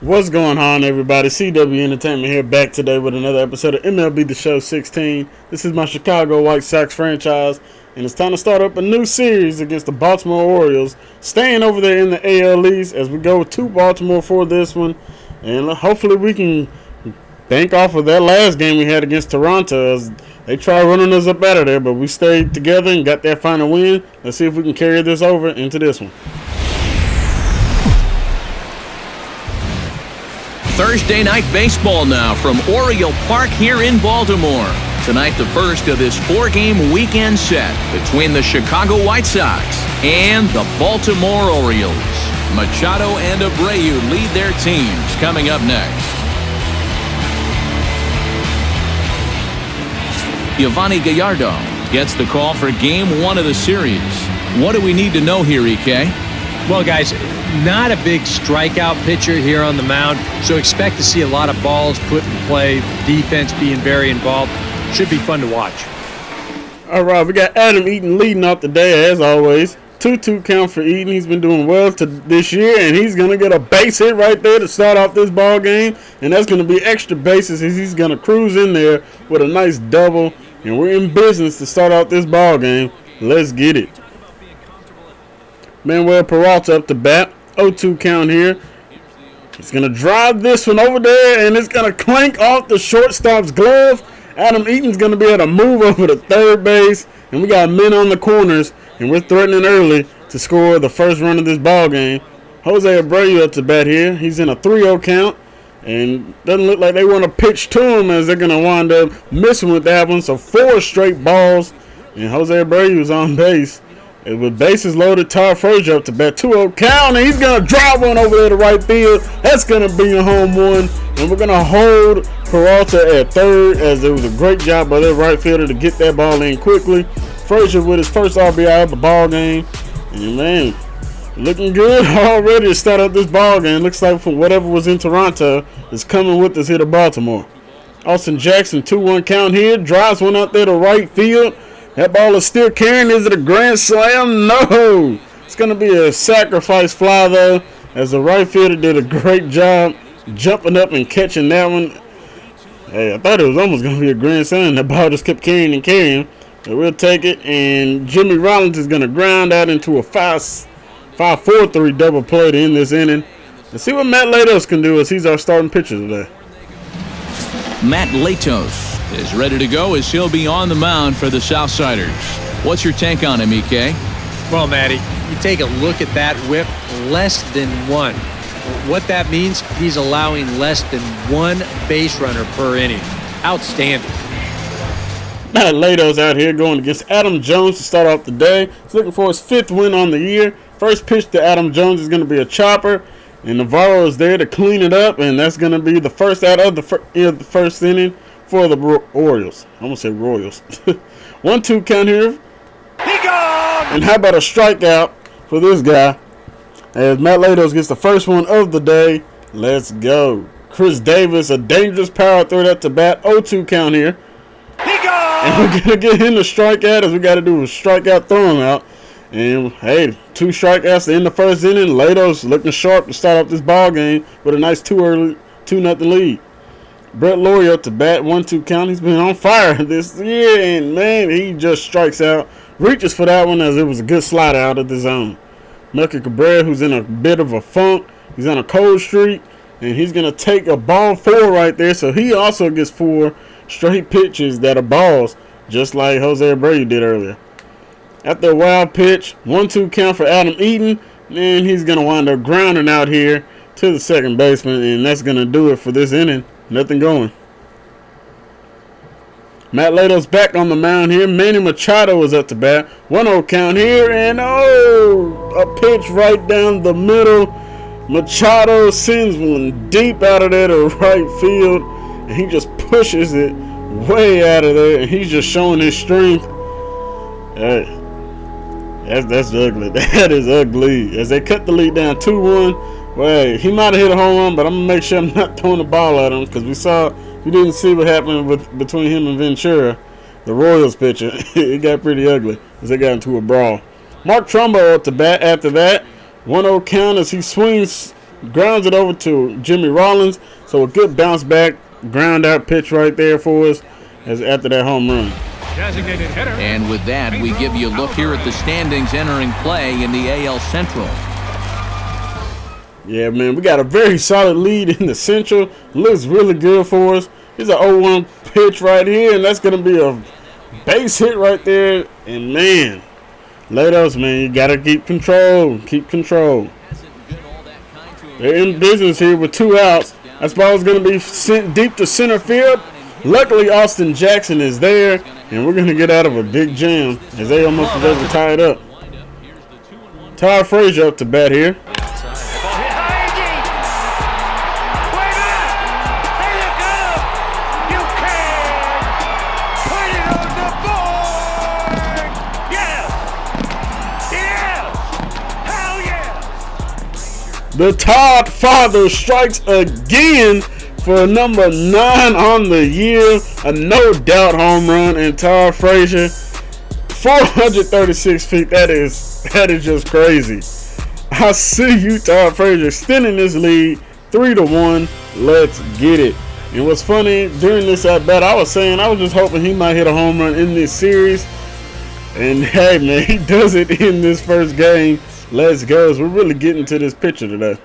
What's going on, everybody? CW Entertainment here, back today with another episode of MLB The Show 16. This is my Chicago White Sox franchise, and it's time to start up a new series against the Baltimore Orioles, staying over there in the AL East as we go to Baltimore for this one. And hopefully we can bank off of that last game we had against Toronto, as they tried running us up out of there, but we stayed together and got that final win. Let's see if we can carry this over into this one. Thursday night baseball now from Oriole Park here in Baltimore. Tonight, the first of this four-game weekend set between the Chicago White Sox and the Baltimore Orioles. Machado and Abreu lead their teams coming up next. Giovanni Gallardo gets the call for game one of the series. What do we need to know here, EK? Well, guys, not a big strikeout pitcher here on the mound, so expect to see a lot of balls put in play, defense being very involved. Should be fun to watch. All right, we got Adam Eaton leading off the day as always. 2-2 count for Eaton. He's been doing well this year, and he's going to get a base hit right there to start off this ball game, and that's going to be extra bases as he's going to cruise in there with a nice double, and we're in business to start out this ball game. Let's get it. Manuel Peralta up to bat. 0-2 count here. He's going to drive this one over there, and it's going to clank off the shortstop's glove. Adam Eaton's going to be able to move over to third base, and we got men on the corners, and we're threatening early to score the first run of this ball game. Jose Abreu up to bat here. He's in a 3-0 count, and doesn't look like they want to pitch to him, as they're going to wind up missing with that one. So 4 straight balls, and Jose Abreu is on base. And with bases loaded, Todd Frazier up to bat. 2-0 count, and he's going to drive one over there to right field. That's going to be a home run. And we're going to hold Peralta at third, as it was a great job by their right fielder to get that ball in quickly. Frazier with his first RBI of the ball game. And, man, looking good already to start out this ball game. Looks like from whatever was in Toronto is coming with us here to Baltimore. Austin Jackson, 2-1 count here. Drives one out there to right field. That ball is still carrying. Is it a grand slam? No. It's going to be a sacrifice fly, though, as the right fielder did a great job jumping up and catching that one. Hey, I thought it was almost going to be a grand slam. That ball just kept carrying and carrying. But we'll take it. And Jimmy Rollins is going to ground out into a 5-4-3 double play to end this inning. Let's see what Matt Latos can do, as he's our starting pitcher today. Matt Latos is ready to go as he'll be on the mound for the Southsiders. What's your take on him, EK? Well, Matty, you take a look at that whip, less than 1. What that means, he's allowing less than 1 base runner per inning. Outstanding. Matt Latos out here going against Adam Jones to start off the day. He's looking for his 5th win on the year. First pitch to Adam Jones is going to be a chopper, and Navarro is there to clean it up, and that's going to be the first out of the first inning for the Orioles. I'm going to say Royals. 1-2 count here. He gone! And how about a strikeout for this guy, as Matt Latos gets the first one of the day. Let's go. Chris Davis, a dangerous power throw up to bat. 0-2 count here. He gone! And we're going to get him to strike out, as we got to do a strikeout, throw him out. And, hey, 2 strikeouts to end the first inning. Latos looking sharp to start off this ball game with a nice 2-0 lead. Brett Laurie up to bat. 1-2 count. He's been on fire this year, and, man, he just strikes out. Reaches for that one, as it was a good slide out of the zone. Melky Cabrera, who's in a bit of a funk. He's on a cold streak, and he's going to take a ball 4 right there. So he also gets 4 straight pitches that are balls, just like Jose Abreu did earlier. After a wild pitch, 1-2 count for Adam Eaton, and he's going to wind up grounding out here to the second baseman, and that's going to do it for this inning. Nothing going. Matt Latos back on the mound here. Manny Machado is up to bat. 1-0 count here, and a pitch right down the middle. Machado sends one deep out of there to right field, and he just pushes it way out of there, and he's just showing his strength. Hey, that's ugly. That is ugly. As they cut the lead down 2-1. Well, he might have hit a home run, but I'm going to make sure I'm not throwing the ball at him, because we didn't see what happened between him and Ventura, the Royals pitcher. It got pretty ugly as they got into a brawl. Mark Trumbo at the bat after that. 1-0 count as he swings Grounds it over to Jimmy Rollins. So a good bounce back, ground out pitch right there for us as after that home run. And with that, we give you a look here at the standings entering play in the AL Central. Yeah, man, we got a very solid lead in the Central. Looks really good for us. Here's an 0-1 pitch right here, and that's going to be a base hit right there. And, man, Latos, man, you got to keep control. Keep control. They're in business here with 2 outs. That ball is going to be sent deep to center field. Luckily, Austin Jackson is there, and we're going to get out of a big jam as they almost was able to tie it up. Todd Frazier up to bat here. The Todd father strikes again for number 9 on the year. A no doubt home run, and Todd Frazier, 436 feet. That is just crazy. I see you, Todd Frazier, extending this lead 3-1. Let's get it. And what's funny, during this at bat, I was saying I was just hoping he might hit a home run in this series. And hey, man, he does it in this first game. Let's go. We're really getting to this pitcher today.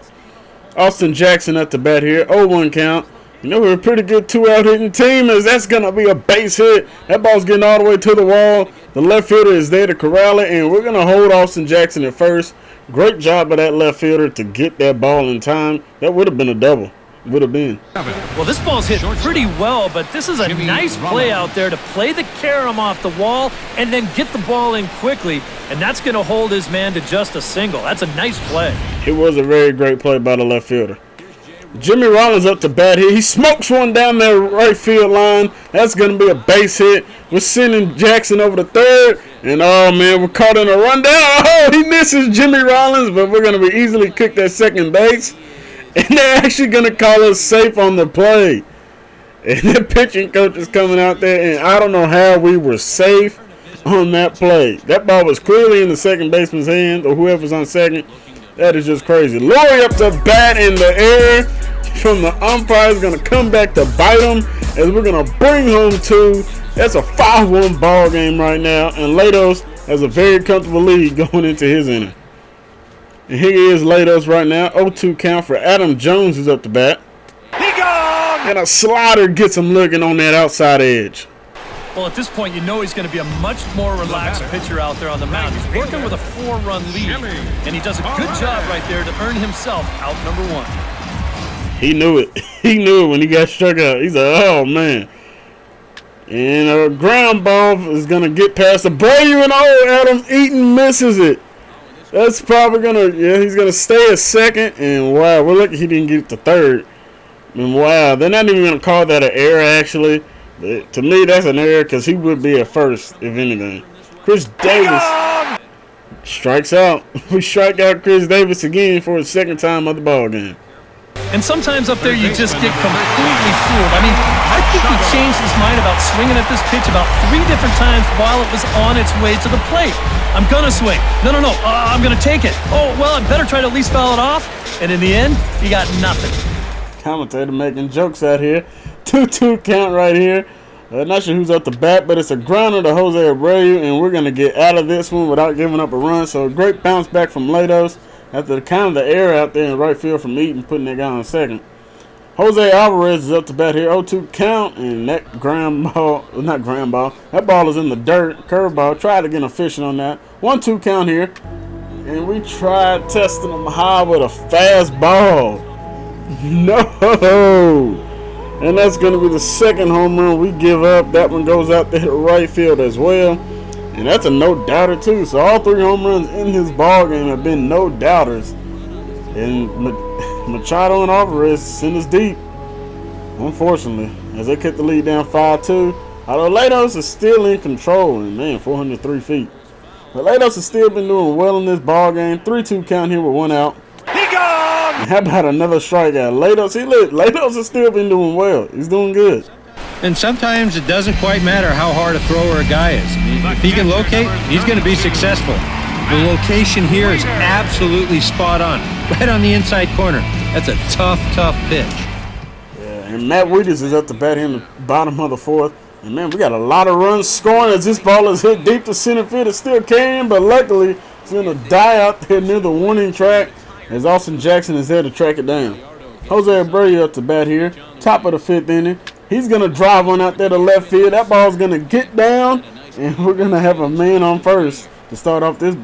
Austin Jackson at the bat here. 0-1 count. You know, we're a pretty good 2-out hitting team, as that's going to be a base hit. That ball's getting all the way to the wall. The left fielder is there to corral it, and we're going to hold Austin Jackson at first. Great job by that left fielder to get that ball in time. That would have been a double. Would have been. Well, this ball's hit pretty well, but this is a nice play out there to play the carom off the wall and then get the ball in quickly, and that's going to hold his man to just a single. That's a nice play. It was a very great play by the left fielder. Jimmy Rollins up to bat here. He smokes one down that right field line. That's going to be a base hit. We're sending Jackson over to third, and oh man, we're caught in a rundown. Oh, he misses Jimmy Rollins, but we're going to be easily kicked at second base. And they're actually going to call us safe on the play. And the pitching coach is coming out there, and I don't know how we were safe on that play. That ball was clearly in the second baseman's hand, or whoever's on second. That is just crazy. Laurie up to bat in the air from the umpire is going to come back to bite him, as we're going to bring home 2. That's a 5-1 ball game right now, and Latos has a very comfortable lead going into his inning. And here is Latos right now. 0-2 count for Adam Jones, who's up to bat. He gone! And a slider gets him looking on that outside edge. Well, at this point, you know he's going to be a much more relaxed pitcher out there on the mound. He's working with a 4-run lead, and he does a good job right there to earn himself out number 1. He knew it. He knew it when he got struck out. He's like, oh, man. And a ground ball is going to get past Abreu, and Adam Eaton misses it. That's probably going to, yeah, he's going to stay at second. And wow, we're lucky he didn't get to third. And wow, they're not even going to call that an error, actually. But to me, that's an error because he would be at first, if anything. Chris Davis strikes out. We strike out Chris Davis again for his second time of the ball game. And sometimes up there you just get completely fooled. I mean, I think he changed his mind about swinging at this pitch about 3 different times while it was on its way to the plate. I'm going to swing. No. I'm going to take it. Oh, well, I better try to at least foul it off. And in the end, he got nothing. Commentator making jokes out here. 2-2 count right here. Not sure who's up the bat, but it's a grounder to Jose Abreu, and we're going to get out of this one without giving up a run. So a great bounce back from Latos after the error out there in right field from Eaton, putting that guy on second. Jose Alvarez is up to bat here. 0-2 count, and that that ball is in the dirt. Curveball. Tried to get efficient on that. 1-2 count here. And we tried testing him high with a fast ball. No! And that's going to be the second home run we give up. That one goes out there to right field as well. And that's a no-doubter, too. So all 3 home runs in his ball game have been no-doubters. And Machado and Alvarez send us deep, unfortunately, as they cut the lead down 5-2. Although Latos is still in control, and man, 403 feet. But Latos has still been doing well in this ball game. 3-2 count here with 1 out. He gone! And how about another strikeout? Latos has still been doing well. He's doing good. And sometimes it doesn't quite matter how hard a thrower a guy is. If he can locate, he's going to be successful. The location here is absolutely spot on, right on the inside corner. That's a tough pitch. Yeah, and Matt Wieters is up to bat here in the bottom of the fourth. And, man, we got a lot of runs scoring as this ball is hit deep to center field. It's still carrying, but luckily it's going to die out there near the warning track as Austin Jackson is there to track it down. Jose Abreu up to bat here, top of the fifth inning. He's going to drive one out there to left field. That ball's going to get down, and we're going to have a man on first to start off this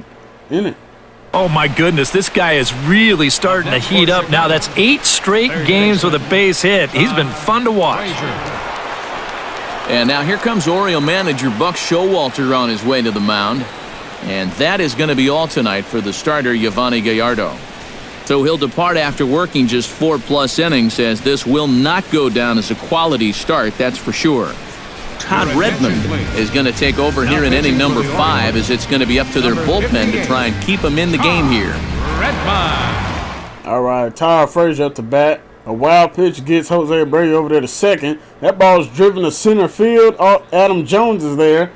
inning. Oh, my goodness. This guy is really starting to heat up now. That's 8 straight games with a base hit. He's been fun to watch. And now here comes Oriole manager Buck Showalter on his way to the mound. And that is going to be all tonight for the starter, Yovani Gallardo. So he'll depart after working just 4+ innings, as this will not go down as a quality start, that's for sure. Todd Redmond is going to take over here in inning number 5, as it's going to be up to their bullpen to try and keep him in the game here. All right, Todd Frazier up to bat. A wild pitch gets Jose Abreu over there to second. That ball is driven to center field. Adam Jones is there.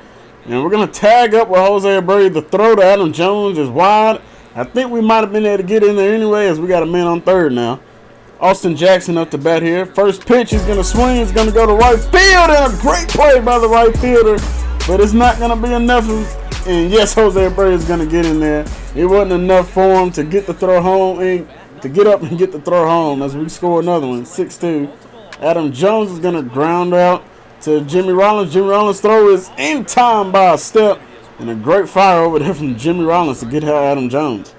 And we're going to tag up with Jose Abreu. The throw to Adam Jones is wide. I think we might have been able to get in there anyway, as we got a man on third now. Austin Jackson up to bat here. First pitch, he's going to swing. It's going to go to right field. And a great play by the right fielder. But it's not going to be enough. And yes, Jose Abreu is going to get in there. It wasn't enough for him to get the throw home. And to get up and get the throw home as we score another one, 6-2. Adam Jones is going to ground out to Jimmy Rollins. Jimmy Rollins' throw is in time by a step. And a great fire over there from Jimmy Rollins to get out Adam Jones.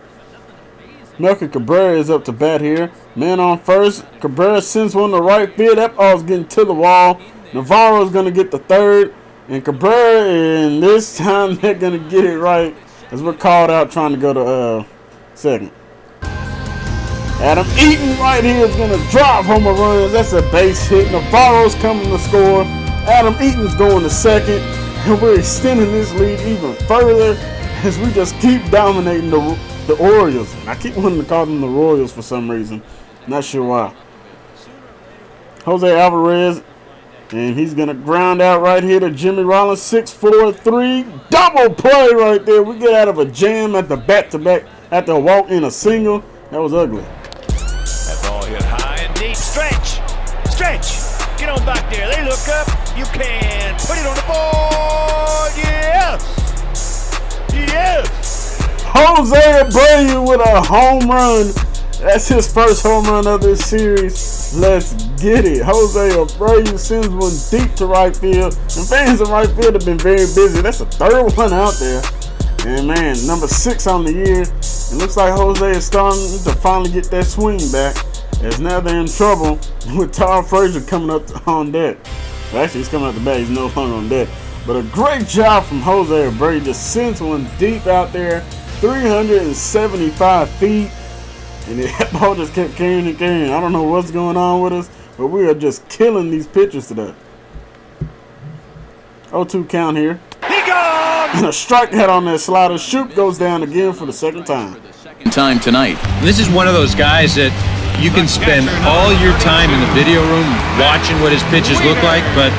Melky Cabrera is up to bat here. Man on first. Cabrera sends one to right field. That ball's getting to the wall. Navarro is going to get the third. And Cabrera, and this time they're going to get it right as we're called out trying to go to second. Adam Eaton right here is going to drive home a run. That's a base hit. Navarro's coming to score. Adam Eaton's going to second. And we're extending this lead even further as we just keep dominating the Orioles. I keep wanting to call them the Royals for some reason. Not sure why. Jose Alvarez, and he's going to ground out right here to Jimmy Rollins. 6-4-3. Double play right there. We get out of a jam at the back-to-back after a walk in a single. That was ugly. That ball hit high and deep. Stretch. Get on back there. They look up. You can put it on the board. Yes. Jose Abreu with a home run. That's his first home run of this series. Let's get it. Jose Abreu sends one deep to right field. And fans in right field have been very busy. That's the third one out there. And, man, number 6 on the year. It looks like Jose is starting to finally get that swing back, as now they're in trouble with Todd Frazier coming up on deck. Well, actually, he's coming out the bat. He's no longer on deck. But a great job from Jose Abreu. Just sends one deep out there, 375 feet. And that ball just kept carrying and carrying. I don't know what's going on with us, but we are just killing these pitchers today. 0-2 count here. He gone! And a strikeout on that slider. Shoop goes down again for the second time. Time tonight. This is one of those guys that you can spend all your time in the video room watching what his pitches look like, but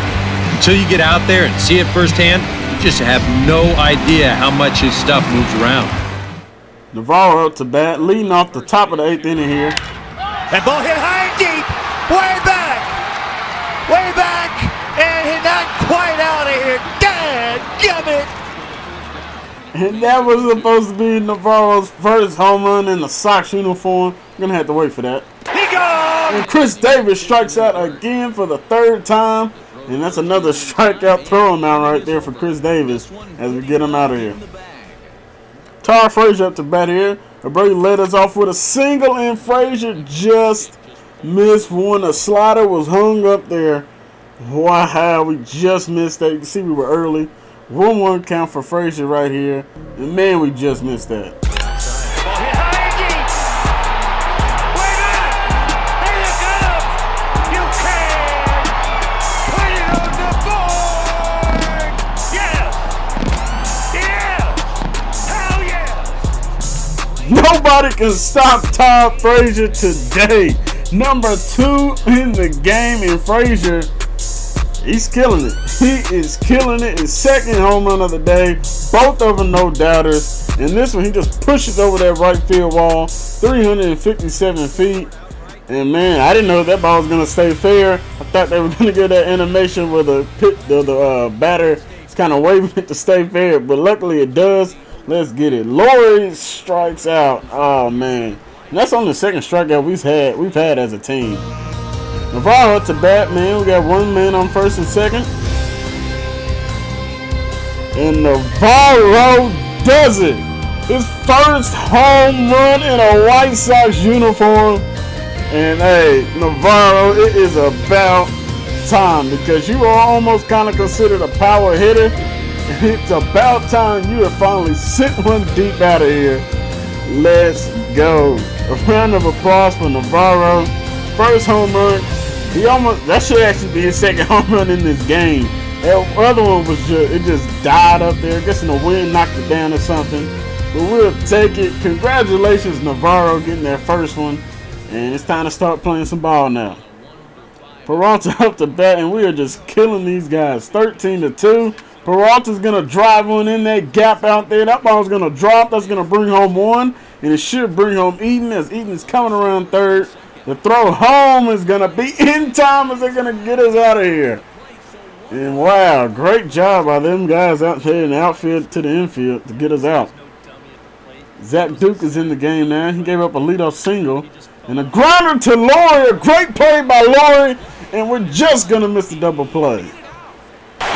until you get out there and see it firsthand, you just have no idea how much his stuff moves around. Navarro up to bat, leading off the top of the 8th inning here. That ball hit high and deep. Way back, and he's not quite out of here. Dadgummit! And that was supposed to be Navarro's first home run in the Sox uniform. We're going to have to wait for that. He gone! And Chris Davis strikes out again for the third time. And that's another strikeout throwing out right there for Chris Davis as we get him out of here. Todd Frazier up to bat here. Abreu led us off with a single, and Frazier just missed one. A slider was hung up there. Wow, we just missed that. You can see we were early. 1-1 count for Frazier right here. And man, we just missed that. Ball hit high and deep. Way back. Hey, look up. You can put it on the board. Yes. Nobody can stop Todd Frazier today. Number 2 in the game, and Frazier, he's killing it. He is killing it. His second home run of the day. Both of them no doubters. And this one, he just pushes over that right field wall, 357 feet. And man, I didn't know that ball was gonna stay fair. I thought they were gonna get that animation where the batter is kind of waving it to stay fair, but luckily it does. Let's get it. Laurie strikes out. Oh man, and that's only the second strikeout we've had as a team. Navarro to bat, man. We got one man on first and second, and Navarro does it. His first home run in a White Sox uniform. And hey, Navarro, it is about time, because you are almost kind of considered a power hitter. And it's about time you have finally sent one deep out of here. Let's go. A round of applause for Navarro. First home run. That should actually be his second home run in this game. That other one was just died up there. I guess in the wind knocked it down or something. But we'll take it. Congratulations, Navarro, getting that first one. And it's time to start playing some ball now. Peralta up to bat, and we are just killing these guys. 13-2. Peralta's going to drive one in that gap out there. That ball's going to drop. That's going to bring home one. And it should bring home Eaton, as Eaton's coming around third. The throw home is going to be in time, as they're going to get us out of here. And wow, great job by them guys out there in the outfield to the infield to get us out. Zach Duke is in the game now. He gave up a leadoff single. And a grounder to Laurie. A great play by Laurie. And we're just going to miss the double play.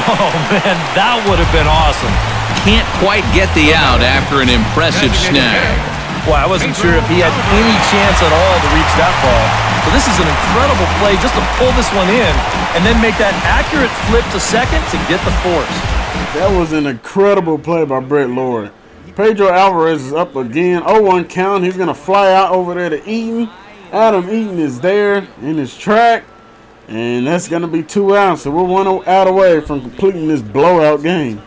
Oh, man, that would have been awesome. Can't quite get the out after an impressive snag. Well, I wasn't sure if he had any chance at all to reach that ball. So this is an incredible play just to pull this one in and then make that accurate flip to second to get the force. That was an incredible play by Brett Laurie. Pedro Alvarez is up again. 0-1 count. He's going to fly out over there to Eaton. Adam Eaton is there in his track. And that's going to be 2 outs. So we're 1 out away from completing this blowout game.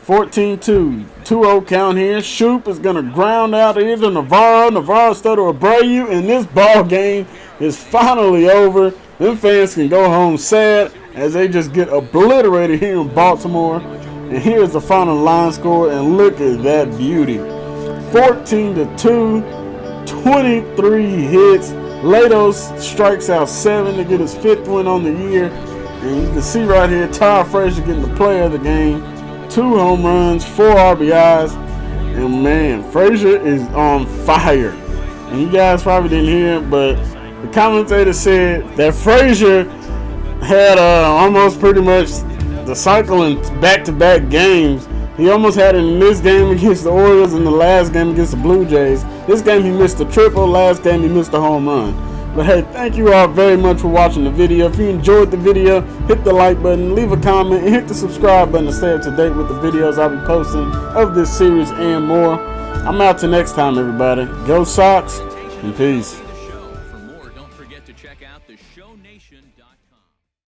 14-2. 2-0 count here. Shoop is going to ground out here to Navarro. Navarro's throw to Abreu. And this ball game is finally over. Them fans can go home sad as they just get obliterated here in Baltimore. And here's the final line score, and look at that beauty. 14-2, 23 hits. Latos strikes out 7 to get his 5th win on the year. And you can see right here, Todd Frazier getting the player of the game. 2 home runs, 4 RBIs. And man, Frazier is on fire. And you guys probably didn't hear it, but the commentator said that Frazier had almost pretty much the cycle in back-to-back games. He almost had it in this game against the Orioles and the last game against the Blue Jays. This game he missed a triple. Last game he missed a home run. But hey, thank you all very much for watching the video. If you enjoyed the video, hit the like button, leave a comment, and hit the subscribe button to stay up to date with the videos I'll be posting of this series and more. I'm out till next time, everybody. Go Sox, and peace. For more, don't forget to check out theshownation.com.